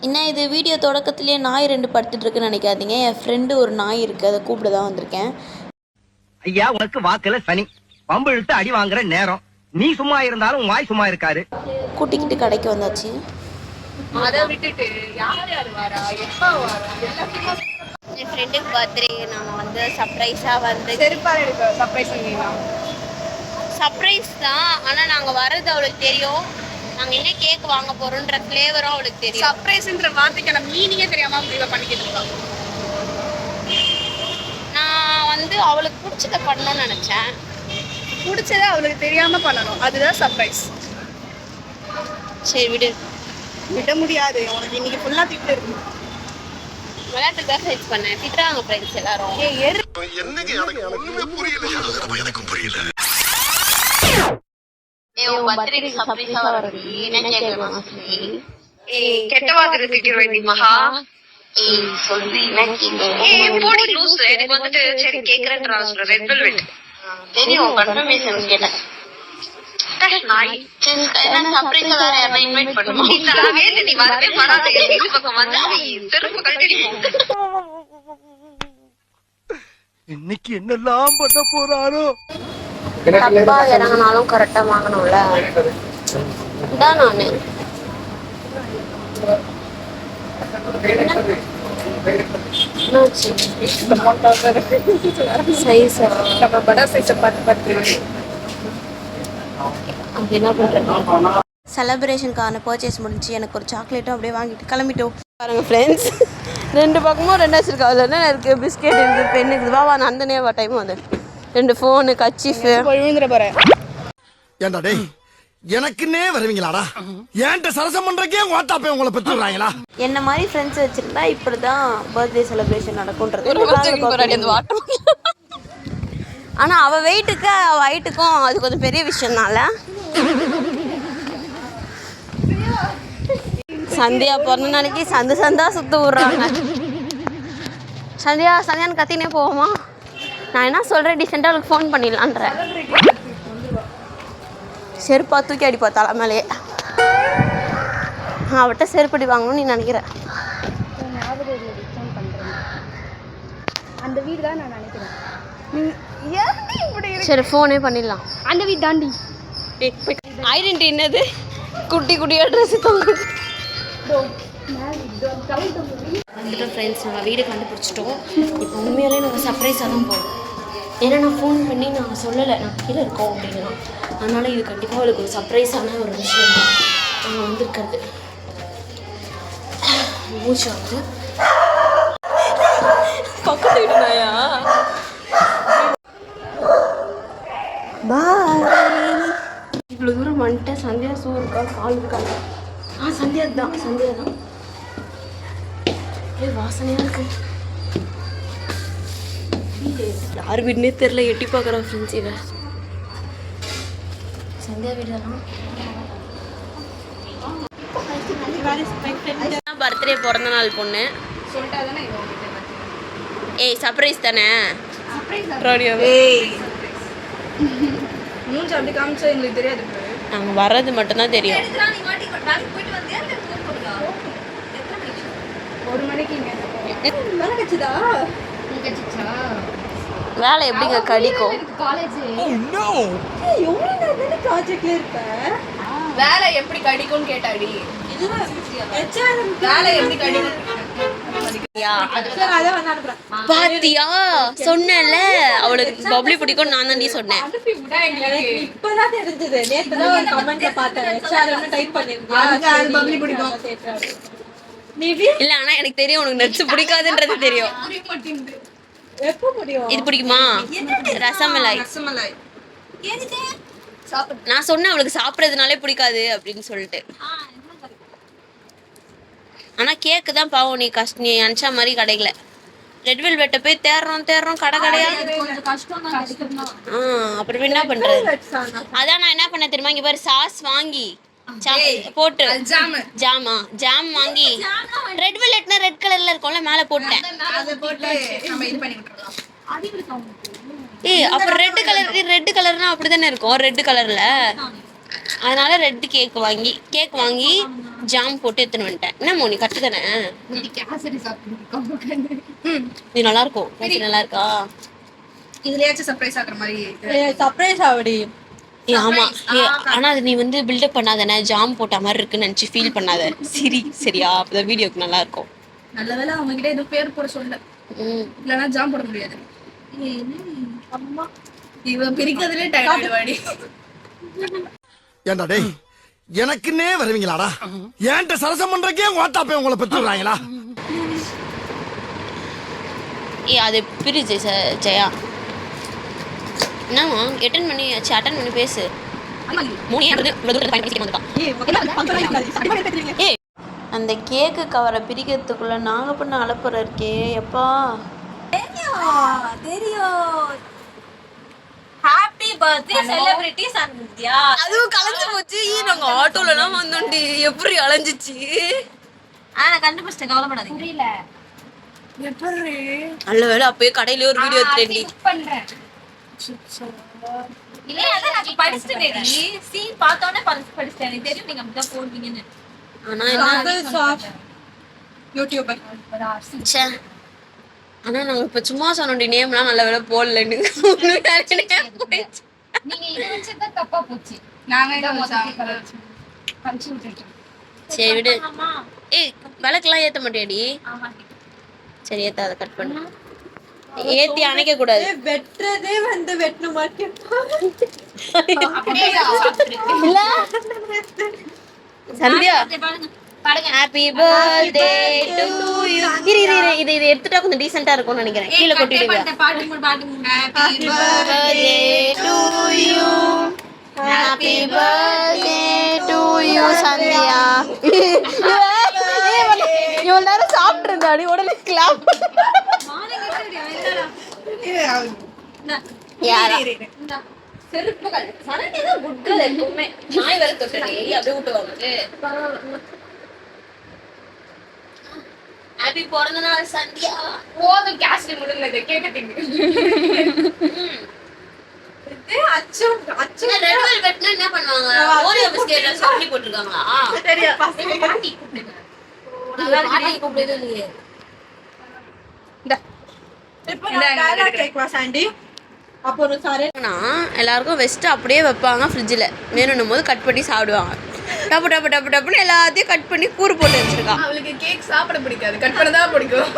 என்ன இது வீடியோ தொடக்கத்திலேயே நாய் 2 படுத்துட்டு இருக்குன்னு நினைக்காதீங்க. என் ஃப்ரெண்டு ஒரு நாய் இருக்கு, அதை கூப்பிட தான் வந்திருக்கேன். ஐயா உனக்கு வாக்குல சனி பம்பு இழுத்து அடி வாங்குற நேரம். நீ சும்மா இருந்தாலும் வாய் சும்மா இருக்காரு. கூட்டிக்கிட்டு கடைக்கு வந்தாச்சு. அதை விட்டுட்டு யார் யார் வரா எப்ப வரா எல்லாத்தையும் என் ஃப்ரெண்டுக்கு பர்த்டே நாங்கள் வந்து சர்ப்ரைஸாக வந்து செருப்பால் எடுக்க சர்ப்ரைஸ் பண்ணிங்களா? சர்ப்ரைஸ் தான், ஆனால் நாங்கள் வர்றது அவளுக்கு தெரியும். நாங்கள் என்ன கேக் வாங்க போகிறோன்ற ஃப்ளேவரும் அவளுக்கு தெரியும். சர்ப்ரைஸ்ன்ற வார்த்தைக்கான மீனிங்கே தெரியாம முடிவை பண்ணிக்கிட்டு இருக்கோம். நான் வந்து அவளுக்கு பிடிச்சதை பண்ணணும்னு நினச்சேன். பிடிச்சதை அவளுக்கு தெரியாம பண்ணணும், அதுதான் சர்ப்ரைஸ். சரி விடு. விட முடியாது, உனக்கு இன்னைக்கு ஃபுல்லா திட்டு இருக்கு. விளையாட்டுக்கு தான் சர்ச் பண்ணேன். திட்டுறாங்க ஃப்ரெண்ட்ஸ் எல்லாரும். கெட்ட வார்த்தை திட்டிட வேண்டி மகா. எனக்கு வந்துட்டு சரி கேக்குறேன்ற ரெட் வெல்வெட் தெரியும். கன்ஃபர்மேஷன் கேட்டேன். இன்னைக்கு என்னெல்லாம் பண்ண போறாரோ. தப்பா இறங்கினாலும் கரெக்டா வாங்கணும்ல. இதான் நானு செலிப்ரேஷனுக்கான பர்ச்சேஸ் முடிஞ்சு எனக்கு ஒரு சாக்லேட்டும் அப்படியே வாங்கிட்டு கிளம்பிட்டோம். பாருங்க ஃப்ரெண்ட்ஸ், 2 பக்கமும் 2 வச்சிருக்கா. அதில் என்ன இருக்குது? பிஸ்கெட் இருக்குது, பென் இருக்குது. வா அந்த நேவா டைம் வந்து 2 ஃபோனு கச்சிஃபு விழுந்துட போறேன். ஏண்டா டேய், எனக்குன்னே வருவீங்களாடா? ஏன்ட்ட சரசம் பண்றக்கே வாட்டாப்பே உங்களை பெற்றுறாங்களா? என்ன மாதிரி ஃப்ரெண்ட்ஸ் வச்சிருந்தா இப்படி தான் பர்த்டே செலிப்ரேஷன் நடக்கும்ன்றது. ஆனால் அவள் வெயிட்டுக்கு அவள் ஹைட்டுக்கும் அது கொஞ்சம் பெரிய விஷயம்னால சந்தியா பிறந்த நாளைக்கு சந்தா சுத்த விட்றாங்க. சந்தியான்னு கத்தினே போவோமா? நான் என்ன சொல்கிறேன், டீசெண்டாக அவளுக்கு ஃபோன் பண்ணிடலான்றேன். செருப்பா தூக்கி அடிப்பா தலை மேலேயே. அவட்ட செருப்படி வாங்கணும்னு நீ நினைக்கிற? அந்த வீடு தான் நான் நினைக்கிறேன். சரி ஃபோனே பண்ணிடலாம். அந்த வீடு தாண்டி ஐடென்டி என்னது? குட்டி குட்டியாக ட்ரெஸ்ஸு தொங்குது. ஃப்ரெண்ட்ஸ், நாங்கள் வீடு கண்டுபிடிச்சிட்டோம். இப்போ உண்மையாலே நாங்கள் சர்ப்ரைஸாக தான் போகிறோம். ஏன்னா நான் ஃபோன் பண்ணி நாங்கள் சொல்லலை நான் கீழே இருக்கோம் அப்படின்னா. அதனால் இது கண்டிப்பாக அவளுக்கு ஒரு சர்ப்ரைஸான ஒரு விஷயம் தான் நாங்கள் வந்திருக்கிறது. மூச்சு வந்து பக்கத்து வீடுனாயா? பாய். இவ்வளோ தூரம் வந்துட்டேன். சந்தியா ஷூ இருக்கா, கால் இருக்கா? சந்தியா தான் வாசனையாக இருக்கு. யார் வீடுனே தெரில, எட்டி பார்க்குறோம் ஃப்ரெண்ட்ஸ். இவ சந்தியா வீடு தான். பர்த்டே பிறந்த நாள் பொண்ணு. ஏய் சர்ப்ரைஸ் தானே? மூஞ்சி அப்படி காமிச்சா எங்களுக்கு தெரியாது. நாங்கள் வர்றது மட்டும்தான் தெரியும். 1 மணிக்கு வேலை எப்படிங்க கடிக்கும்? வேலை எப்படி கடிக்கும்னு கேட்டாடி. வேலை எப்படி கடிக்கும் பாத்தியா? சொன்னேன்ல அவளுக்கு பப்ளி பிடிக்கும். நான் தான் சொன்னேன். இப்பதான் தெரிஞ்சது. நேத்துதான் ஒரு கமெண்ட்ல பார்த்தேன். டைப் பண்ணிருந்தேன். இல்ல ஆனா எனக்கு தெரியும் உனக்கு நட்ஸ் பிடிக்காதுன்றது தெரியும். இது பிடிக்குமா? ரசமலாய். நான் சொன்னேன் அவளுக்கு சாப்பிட்றதுனாலே பிடிக்காது அப்படின்னு சொல்லிட்டு. ஆனா கேக்கு தான் பாவம். நீ நினைச்ச மாதிரி கிடைக்கல. ரெட் வெல்வெட்டை போய் தேடுறோம் கடை கடையா. அப்புறம் என்ன பண்றது? அதான் நான் என்ன பண்ண தெரியுமா? இங்க பாரு, சாஸ் வாங்கி போட்டு ஜாம் வாங்கி ரெட் வெல்வெட்னா ரெட் கலர்ல இருக்கும்ல, மேல போட்டேன். அப்புறம் ரெட் கலர்னா அப்படிதானே இருக்கும், ரெட் கலர்ல. அதனால ரெட் கேக் வாங்கி ஜாம் போட்டு எடுத்துன்னு வந்துட்டேன். என்ன மோனி கரெக்டு தானே? கேசரி சாப்பிட்டு இது நல்லா இருக்கும். கேசரி நல்லா இருக்கா? இதுலயாச்சும் சர்ப்ரைஸ் ஆகுற மாதிரி சர்ப்ரைஸ் ஆவடி. ஆமா. ஆனா அது நீ வந்து பில்டப் பண்ணாதானே, ஜாம் போட்ட மாதிரி இருக்குன்னு நினைச்சு ஃபீல் பண்ணாத. சரியா? அப்பதான் வீடியோக்கு நல்லா இருக்கும். நல்ல வேளை அவங்க கிட்ட எதுவும் பேர் போட சொல்ல, இல்லைன்னா ஜாம் போட முடியாது. அம்மா இவன் பிரிக்கிறதுலே டயர்ட் வாடி. ஏண்டா டேய், எனக்குன்னே வருவீங்களாடா? ஏன்ட்ட சரசம் பண்றக்கே ஓட்டாப்பே உங்களை பெற்றுறாங்களா? அது பிரிச்சு ஜெயா. என்னம்மா அட்டன் பண்ணி பேசு. அந்த கேக்கு கவரை பிரிக்கிறதுக்குள்ள நாங்க பண்ண அலப்புற இருக்கே எப்பா. தெரியும். Happy birthday celebrity Sandhya. அதுவும் கலந்து போச்சு. நாங்க ஆட்டோலலாம் வந்தோண்டி. எப்படி அலைஞ்சிச்சு? நான் கண்டுபிடிச்சிட்டேன், கவலைப்படாதீங்க. புரியல எப்படி நல்ல வேலை அப்பயே கடையில ஒரு வீடியோ எடுத்துட்டேன்டி. பண்றேன். இல்ல அதான் நான் படிச்சிட்டேன். சீன் பார்த்தோனே படிச்சிட்டேன். எனக்கு தெரியும் நீங்க அப்படிதான் போடுவீங்கன்னு. ஆனா என்ன யூடியூபர். ச்சே. ஆனா நாங்க இப்ப சும்மா சொன்னோண்டி நேம்லாம் நல்ல வேலை போடலன்னு. நீங்க இத வச்சத தப்பா போச்சு. நாங்க இத கன்ஃபியூஸ் பண்ணிட்டோம். சரி விடு. ஏய் விளக்கெல்லாம் ஏத்த மாட்டியாடி? ஆமா. சரி ஏத்த, அதை கட் பண்ணு. ஏத்தி அணைக்க கூடாது. வெட்றதே வந்து வெட்டன மாதிரி. இல்ல Sandhya happy birthday to you. இது எடுத்துட்டா கொஞ்சம் டீசென்ட்டா இருக்கும்னு நினைக்கிறேன். கீழே கொட்டிடுங்க. Happy birthday to you. Happy birthday to you Sandhya. இவ்வளவு நேரம் சாப்பிட்டு இருந்தாடி, உடனே கிளாப். செருப்புகள் சனனிதான் குட்கள் எப்பவுமே. நாய் வர தொட்டே அப்படியே விட்டுவாங்க. ஹாப்பி பிறந்த நாள் சந்தியா. போதும் கேஸ்ல முடியல கேட்டுட்டீங்க. அச்சு அச்சு ரெட் வெல்வெட்னா என்ன பண்ணுவாங்க? ஓரியோ பிஸ்கெட்ல சாப்பிட்டு போட்டுருக்காங்களா? தெரியும். பாட்டி கூப்பிடுங்க. பாட்டி கூப்பிடுறது இல்லையே. இப்போ நான் டயலாக் கேக்குவா சாண்டி. அப்போ ஒரு சாரே எல்லாருக்கும் வெஸ்ட் அப்படியே வைப்பாங்க ஃப்ரிட்ஜில். வேணும்னும் போது கட் பண்ணி சாப்பிடுவாங்க. டப்பு டப்பு டப்பு டப்புன்னு எல்லாத்தையும் கட் பண்ணி கூறு போட்டு வச்சிருக்கான். அவளுக்கு கேக் சாப்பிட பிடிக்காது, கட் பண்ண தான் பிடிக்கும்.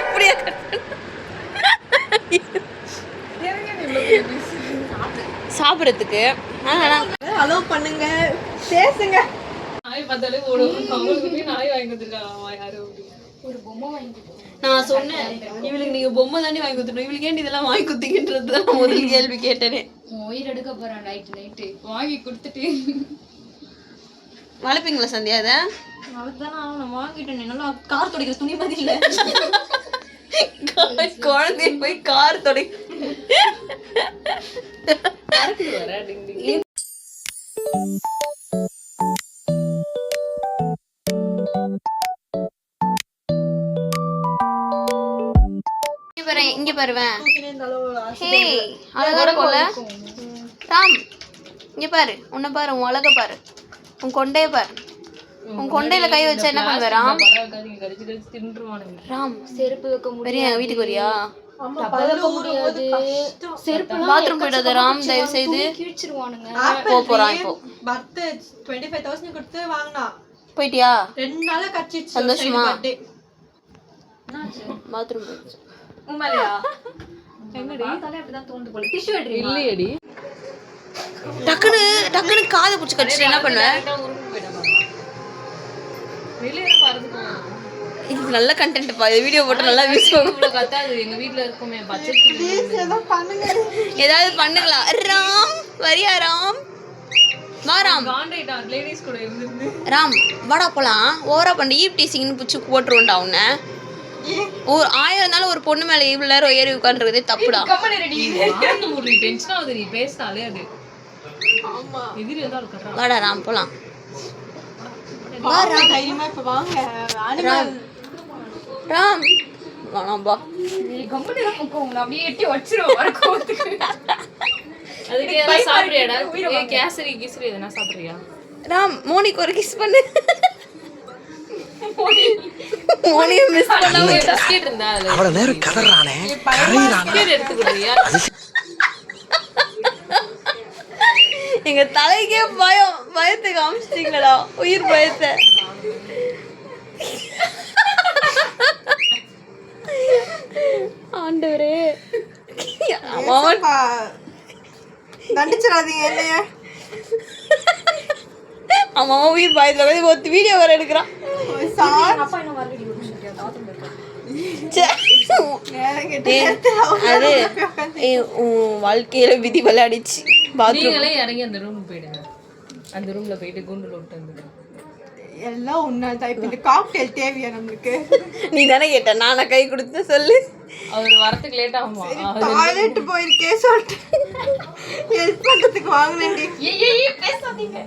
இப்படியே கட் சாப்பிட்றதுக்கு ஹலோ பண்ணுங்க, பேசுங்க. நாய் பார்த்தாலே ஓடும். அவங்களுக்கு நாய் வாங்கி கொடுத்துருக்காங்க. யாரும் ஒரு பொம்மை வாங்கி கொடுத்தாங்க. நான் சொன்னேன், இவளுக்கு நீங்க பொம்மை தாண்டி வாங்கி கொடுத்துட்டோம், இவளுக்கு ஏன் இதெல்லாம் வாங்கி கொடுத்தீங்கன்றது தான் முதல் கேள்வி கேட்டேனே. உயிர் எடுக்க போறேன் நைட்டு வாங்கி கொடுத்துட்டு. வளர்ப்பீங்களா சந்தியா? அதை நான் வாங்கிட்டேன். நல்லா கார் துடைக்கிற துணி மாதிரி இல்லை. குழந்தைய போய் கார் தொடை. இங்க பாருவேன். அழகா போல ராம். இங்க பாரு, உன்னை பாரு, உன் அழக பாரு, உன் கொண்டைய பாரு. உன் கொண்டையில கை வச்சா என்ன பண்ணுவ ராம்? ராம் செருப்பு வைக்க முடியாது. வீட்டுக்கு வரியா? பாத்ரூம் போயிடாத ராம், தயவு செய்து. போறான் இப்போ. பர்த்டே 25,000 கொடுத்து வாங்கினா. போயிட்டியா? 2 நாளா கச்சிச்சு. சந்தோஷமா? பாத்ரூம் போயிடுச்சு. உண்மையா? இல்லையடி. டக்குனு டக்குனு காதை பிடிச்சி கடிச்சிட்டு என்ன பண்ணுவ? இது நல்ல கண்டென்ட் பா. இது வீடியோ போட்டு நல்லா வியூஸ் போகும். எங்க வீட்ல இருக்குமே ஏதாவது பண்ணுங்களா? ராம் வரியா? ராம் வா. ராம் ராம் வாடா போலாம். ஓவரா பண்ணி ஈவ் டீசிங்னு பிடிச்சி போட்டுருவோண்டா உன்னை. ஒரு 1000 நாள் ஒரு பொண்ணு மேல இவ்வளவு நேரம் ஏறி உட்காந்துருக்கதே தப்புடா. வாடா ராம் போலாம். ராம் வேணாம்பா. அப்படியே எட்டி வச்சிருவோம். கேசரி கிசரி எதனா சாப்பிடுறியா? ராம் மோனிக்கு ஒரு கிஸ் பண்ணு. மோனியை மிஸ் பண்ணாம பிஸ்கெட் இருந்தா அதுல அவ்வளவு நேரம் கதறானே கரையிறானே. பிஸ்கெட் எடுத்து கொடுறியா? எங்க தலைக்கே பயத்தை காமிச்சிட்டீங்களா, உயிர் பயத்தை. ஆண்டவரே அம்மாவன் தண்டிச்சிடாதீங்க என்னைய. அம்மாவா உயிர் பயத்துல போய் ஒரு வீடியோ வர எடுக்கிறான். அது உன் வாழ்க்கையில விதி விளையாடிச்சு. பாத்ரூம் நீங்களே இறங்கி அந்த ரூம் போயிடுங்க. அந்த ரூம்ல போயிட்டு குண்டுல விட்டு வந்துடுங்க. எல்லாம் உன்னால தான். இப்ப இந்த காக்டெயில் தேவையா நம்மளுக்கு? நீ தானே கேட்ட, நானா கை கொடுத்து சொல்லு. அவர் வரத்துக்கு லேட் ஆகுமா? டாய்லெட் போயிருக்கே சொல்லிட்டு ஹெல்ப் பண்றதுக்கு வாங்கினேன்டி. பேசாதீங்க.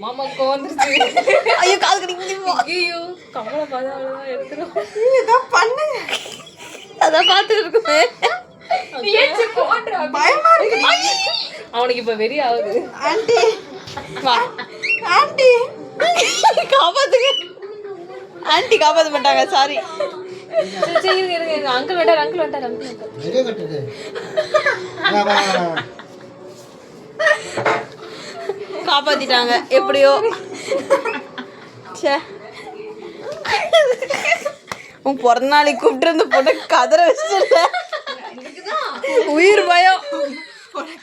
மாமா கோவந்துருச்சு. ஐயோ கால் கடிக்குது. ஐயோ கமலை பார்த்தா எடுத்துரும். ஏதோ பண்ணுங்க. அதான் பார்த்துட்டு இருக்குமே. பயமா இருக்கு. அவனுக்கு இப்ப வெறி ஆகுது. ஆண்டி வா ஆண்டி காப்பாத்துங்க. ஆண்டி காப்பாத்த மாட்டாங்க, சாரி. சரி இருங்க. அங்கிள் வந்துட்டார். காப்பாத்திட்டாங்க எப்படியோ. உன் பிறந்த நாளைக்கு கூப்பிட்டு இருந்து போட்டு கதற வச்சுட்டு உயிர் பயம்.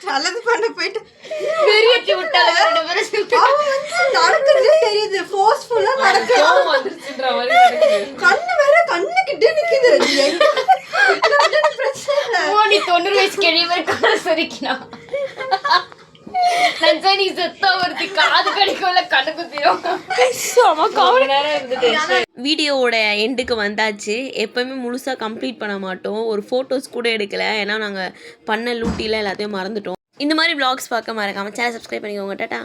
நல்லது பண்ண போயிட்டு பெரிய விட்டாங்க. நடக்குது தெரியுது. ஃபோர்ஸ்ஃபுல்லா நடக்குது. கோவம் வந்துருச்சுன்ற மாதிரி நடக்குது. கண்ணு வேற கண்ணு கிட்டே நிக்குது. பிரச்சனை இல்ல. நீ 90 வயசு கேள்வி சரிக்கணும். நீ செத்தா வருது காது கடிக்கல கண்ணு குத்திரும். வீடியோவோட எண்டுக்கு வந்தாச்சு. எப்பவுமே முழுசாக கம்ப்ளீட் பண்ண மாட்டோம், ஒரு ஃபோட்டோஸ் கூட எடுக்கலை, ஏன்னா நாங்கள் பண்ண லூட்டியில் எல்லாத்தையும் மறந்துட்டோம். இந்த மாதிரி vlogs பார்க்க மறக்காமல் சேனல் சப்ஸ்கிரைப் பண்ணிக்கோங்க. டாடா.